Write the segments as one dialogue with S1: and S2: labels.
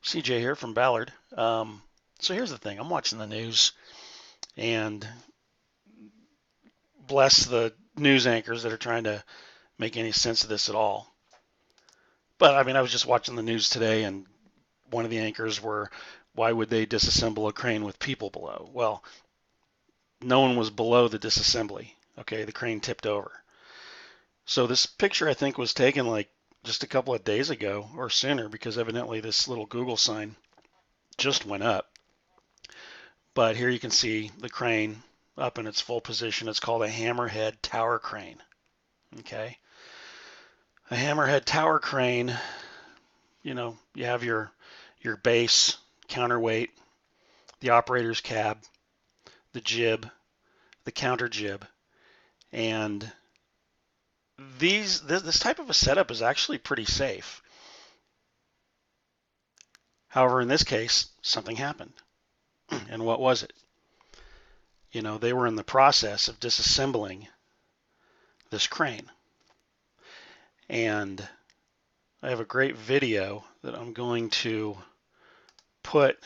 S1: CJ here from Ballard. So here's the thing. I'm watching the news, and bless the news anchors that are trying to make any sense of this at all. But I mean, I was just watching the news today, and one of the anchors were, why would they disassemble a crane with people below? Well, no one was below the disassembly. Okay, the crane tipped over. So this picture, I think, was taken like just a couple of days ago or sooner, because evidently this little Google sign just went up. But here you can see the crane up in its full position. It's called a hammerhead tower crane. Okay. A hammerhead tower crane, you have your base, counterweight, the operator's cab, the jib, the counter jib, and this type of a setup is actually pretty safe. However, in this case, something happened. And what was it? They were in the process of disassembling this crane. And I have a great video that I'm going to put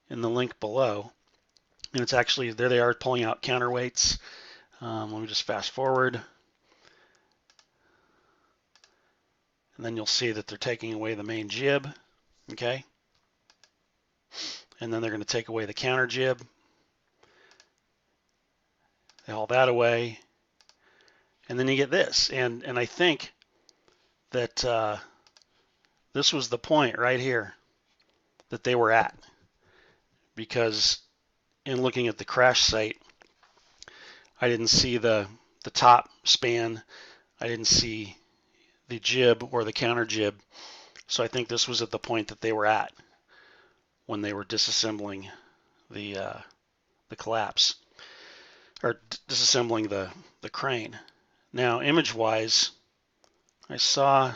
S1: in the link below. And it's actually, there they are pulling out counterweights. Let me just fast forward. And then you'll see that they're taking away the main jib. Okay. And then they're going to take away the counter jib. They haul that away. And then you get this. And I think that this was the point right here that they were at. Because in looking at the crash site, I didn't see the top span. I didn't see the jib or the counter jib. So I think this was at the point that they were at when they were disassembling the collapse, or disassembling the crane. Now, image-wise, I saw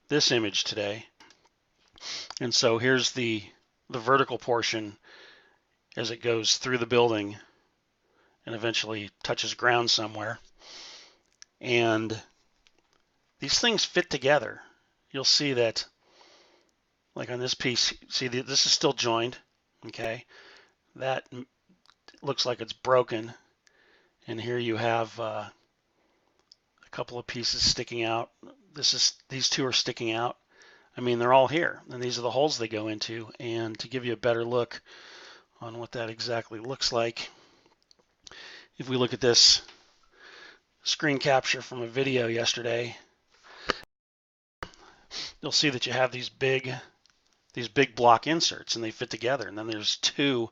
S1: this image today, and so here's the vertical portion as it goes through the building and eventually touches ground somewhere. And these things fit together. You'll see that, like on this piece, see this is still joined, okay? That looks like it's broken. And here you have a couple of pieces sticking out. These two are sticking out. I mean, they're all here, and these are the holes they go into. And to give you a better look on what that exactly looks like, if we look at this screen capture from a video yesterday, you'll see that you have these big block inserts, and they fit together. And then there's two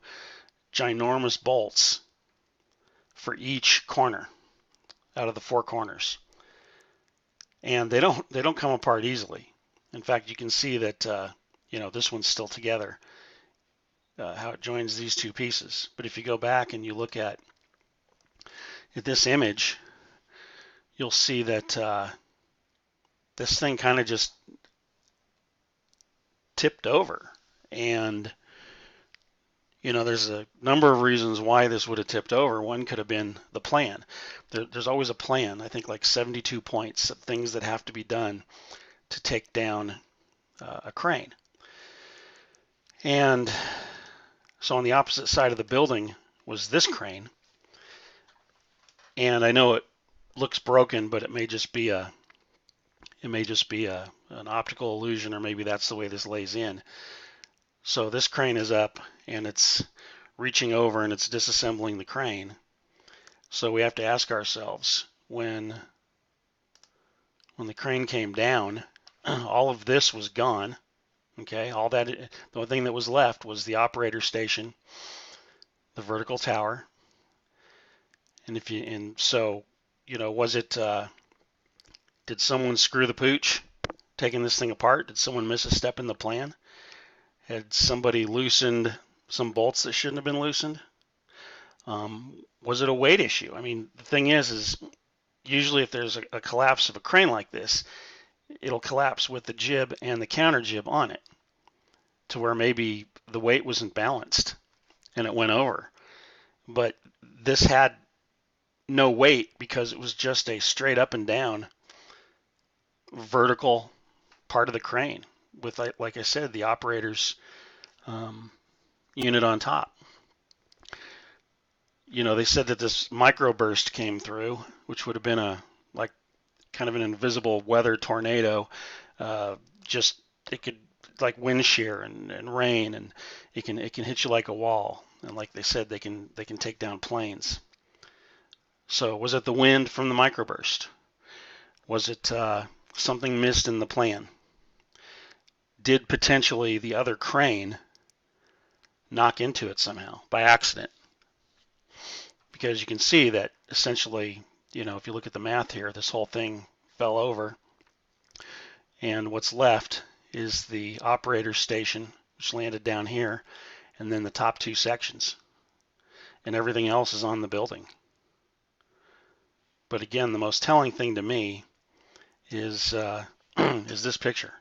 S1: ginormous bolts for each corner out of the four corners. And they don't come apart easily. In fact, you can see that this one's still together, how it joins these two pieces. But if you go back and you look at this image, you'll see that this thing kind of just tipped over. And there's a number of reasons why this would have tipped over. One could have been the plan. There's always a plan. I think like 72 points of things that have to be done to take down a crane. And so on the opposite side of the building was this crane. And I know it looks broken, but it may just be an optical illusion, or maybe that's the way this lays in. So this crane is up, and it's reaching over, and it's disassembling the crane. So we have to ask ourselves, when the crane came down, all of this was gone. Okay, all that, the only thing that was left was the operator station, the vertical tower. And so was it, did someone screw the pooch taking this thing apart? Did someone miss a step in the plan? Had somebody loosened some bolts that shouldn't have been loosened? Was it a weight issue? I mean, the thing is usually if there's a collapse of a crane like this, it'll collapse with the jib and the counter jib on it, to where maybe the weight wasn't balanced and it went over. But this had no weight because it was just a straight up and down vertical part of the crane. with, like I said, the operator's unit on top. You know, they said that this microburst came through, which would have been a like kind of an invisible weather tornado. Just it could like wind shear and rain, and it can hit you like a wall. And like they said, they can take down planes. So was it the wind from the microburst? Was it something missed in the plan? Did potentially the other crane knock into it somehow by accident? Because you can see that essentially, you know, if you look at the math here, this whole thing fell over, and what's left is the operator station, which landed down here, and then the top two sections, and everything else is on the building. But again, the most telling thing to me is is this picture,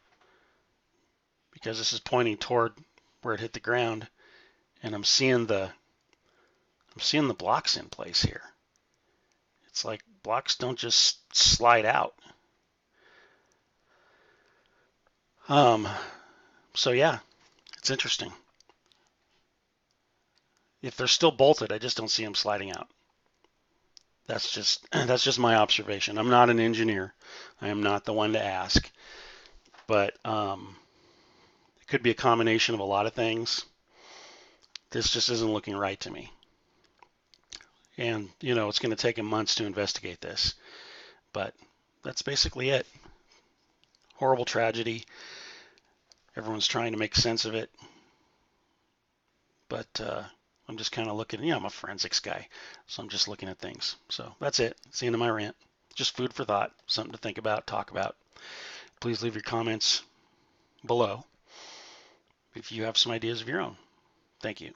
S1: because this is pointing toward where it hit the ground, and I'm seeing the blocks in place here. It's like blocks don't just slide out. So yeah, it's interesting. If they're still bolted, I just don't see them sliding out. That's just my observation. I'm not an engineer. I am not the one to ask, but it could be a combination of a lot of things. This just isn't looking right to me. And you know, it's going to take them months to investigate this, but that's basically it. Horrible tragedy. Everyone's trying to make sense of it, but I'm just kind of looking. I'm a forensics guy, so I'm just looking at things. So that's it. It's the end of my rant. Just food for thought, something to think about, talk about. Please leave your comments below if you have some ideas of your own. Thank you.